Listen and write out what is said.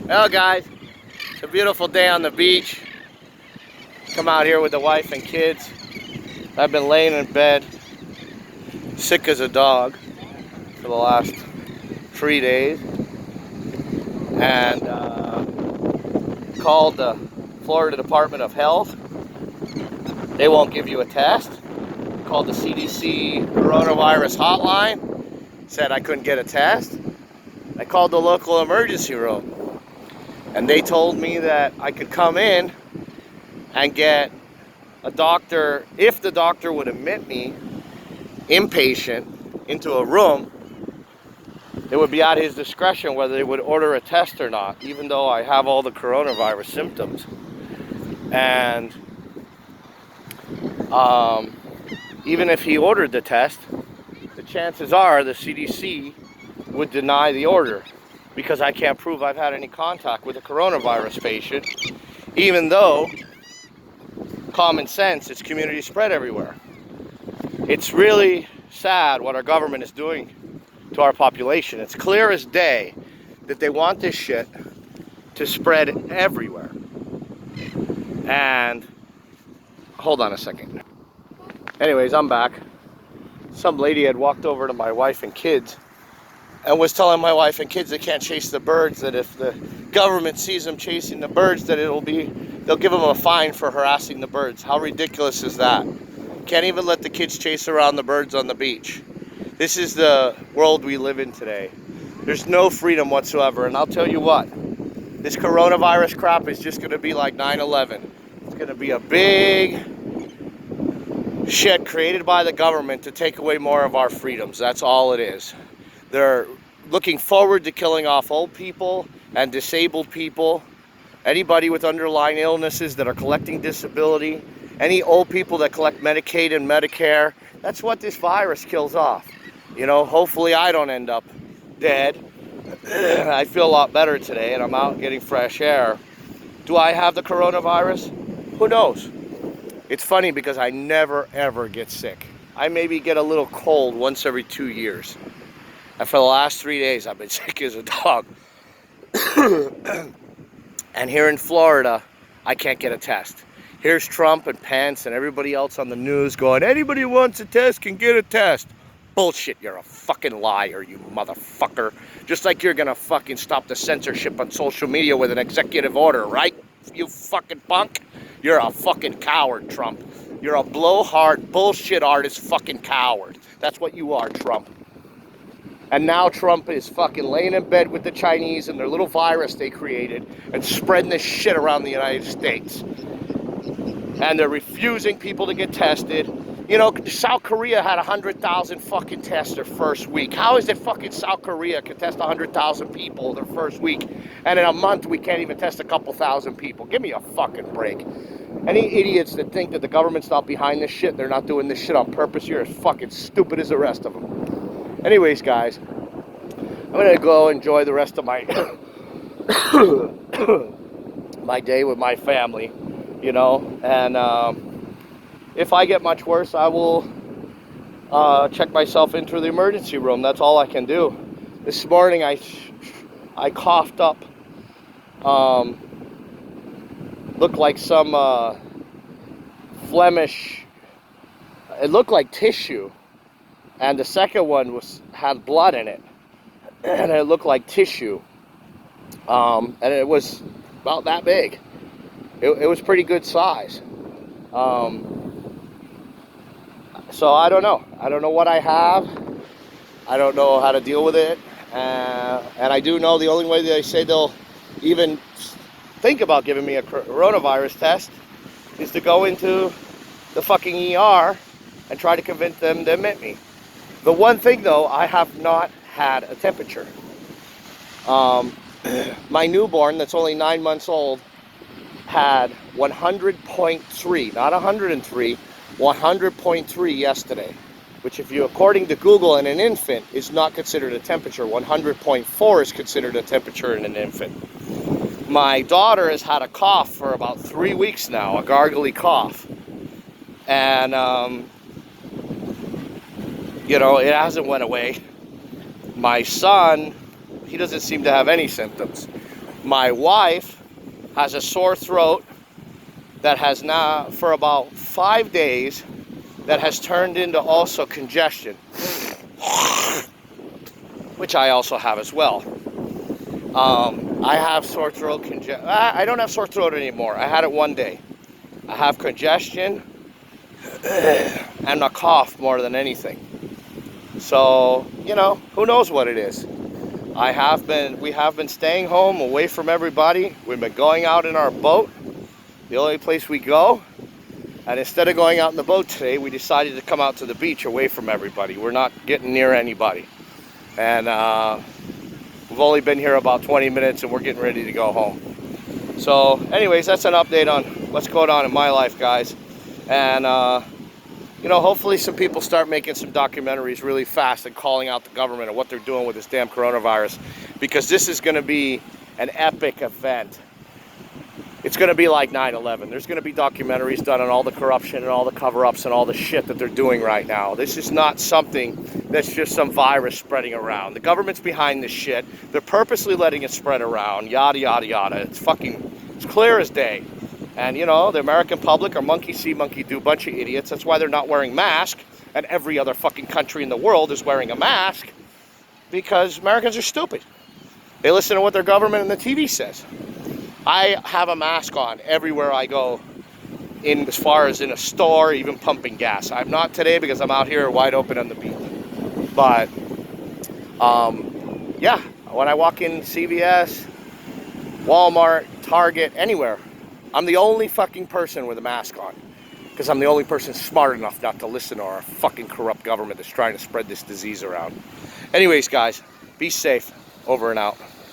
Well, guys, it's a beautiful day on the beach. Come out here with the wife and kids. I've been laying in bed, sick as a dog, for the last 3 days, and called the Florida Department of Health. They won't give you a test. Called the CDC coronavirus hotline, said I couldn't get a test. I called the local emergency room, and they told me that I could come in and get a doctor, if the doctor would admit me inpatient into a room. It would be at his discretion whether they would order a test or not, even though I have all the coronavirus symptoms. And even if he ordered the test, the chances are the CDC would deny the order because I can't prove I've had any contact with a coronavirus patient, even though common sense, it's community spread everywhere. It's really sad what our government is doing to our population. It's clear as day that they want this shit to spread everywhere. And hold on a second. Anyways, I'm back. Some lady had walked over to my wife and kids and was telling my wife and kids they can't chase the birds, that if the government sees them chasing the birds, that they'll give them a fine for harassing the birds. How ridiculous is that? Can't even let the kids chase around the birds on the beach. This is the world we live in today. There's no freedom whatsoever. And I'll tell you what, this coronavirus crap is just going to be like 9/11. It's going to be a big shit created by the government to take away more of our freedoms. That's all it is. They're looking forward to killing off old people and disabled people, anybody with underlying illnesses that are collecting disability, any old people that collect Medicaid and Medicare. That's what this virus kills off. You know, hopefully I don't end up dead. I feel a lot better today and I'm out getting fresh air. Do I have the coronavirus? Who knows? It's funny because I never ever get sick. I maybe get a little cold once every 2 years. And for the last 3 days, I've been sick as a dog. And here in Florida, I can't get a test. Here's Trump and Pence and everybody else on the news going, anybody who wants a test can get a test. Bullshit, you're a fucking liar, you motherfucker. Just like you're gonna fucking stop the censorship on social media with an executive order, right? You fucking punk. You're a fucking coward, Trump. You're a blowhard, bullshit artist fucking coward. That's what you are, Trump. And now Trump is fucking laying in bed with the Chinese and their little virus they created and spreading this shit around the United States. And they're refusing people to get tested. You know, South Korea had 100,000 fucking tests their first week. How is it fucking South Korea can test 100,000 people their first week, and in a month we can't even test a couple thousand people? Give me a fucking break. Any idiots that think that the government's not behind this shit, they're not doing this shit on purpose, you're as fucking stupid as the rest of them. Anyways, guys, I'm gonna go enjoy the rest of my my day with my family, you know, and if I get much worse, I will check myself into the emergency room. That's all I can do. This morning I coughed up, looked like some Flemish, it looked like tissue. And the second one had blood in it, and it looked like tissue, and it was about that big. It was pretty good size. So I don't know. I don't know what I have. I don't know how to deal with it, and I do know the only way they say they'll even think about giving me a coronavirus test is to go into the fucking ER and try to convince them to admit me. The one thing though, I have not had a temperature. My newborn that's only 9 months old had 100.3, not 103, 100.3 yesterday, which if you, according to Google, in an infant is not considered a temperature. 100.4 is considered a temperature in an infant. My daughter has had a cough for about 3 weeks now, a gargly cough. And, you know, it hasn't went away. My son, he doesn't seem to have any symptoms. My wife has a sore throat that has now, for about 5 days, that has turned into also congestion, which I also have as well. I have sore throat congestion. I don't have sore throat anymore. I had it one day. I have congestion and a cough more than anything. So, you know, who knows what it is. We have been staying home away from everybody. We've been going out in our boat, the only place we go. And instead of going out in the boat today, we decided to come out to the beach away from everybody. We're not getting near anybody. And we've only been here about 20 minutes and we're getting ready to go home. So anyways, that's an update on what's going on in my life, guys. And you know, hopefully some people start making some documentaries really fast and calling out the government and what they're doing with this damn coronavirus, because this is going to be an epic event. It's going to be like 9/11. There's going to be documentaries done on all the corruption and all the cover-ups and all the shit that they're doing right now. This is not something that's just some virus spreading around. The government's behind this shit. They're purposely letting it spread around, yada, yada, yada. It's clear as day. And, you know, the American public are monkey see, monkey do, bunch of idiots. That's why they're not wearing masks. And every other fucking country in the world is wearing a mask, because Americans are stupid. They listen to what their government and the TV says. I have a mask on everywhere I go, in as far as in a store, even pumping gas. I'm not today because I'm out here wide open on the beach. But, yeah, when I walk in CVS, Walmart, Target, anywhere, I'm the only fucking person with a mask on, because I'm the only person smart enough not to listen to our fucking corrupt government that's trying to spread this disease around. Anyways, guys, be safe. Over and out.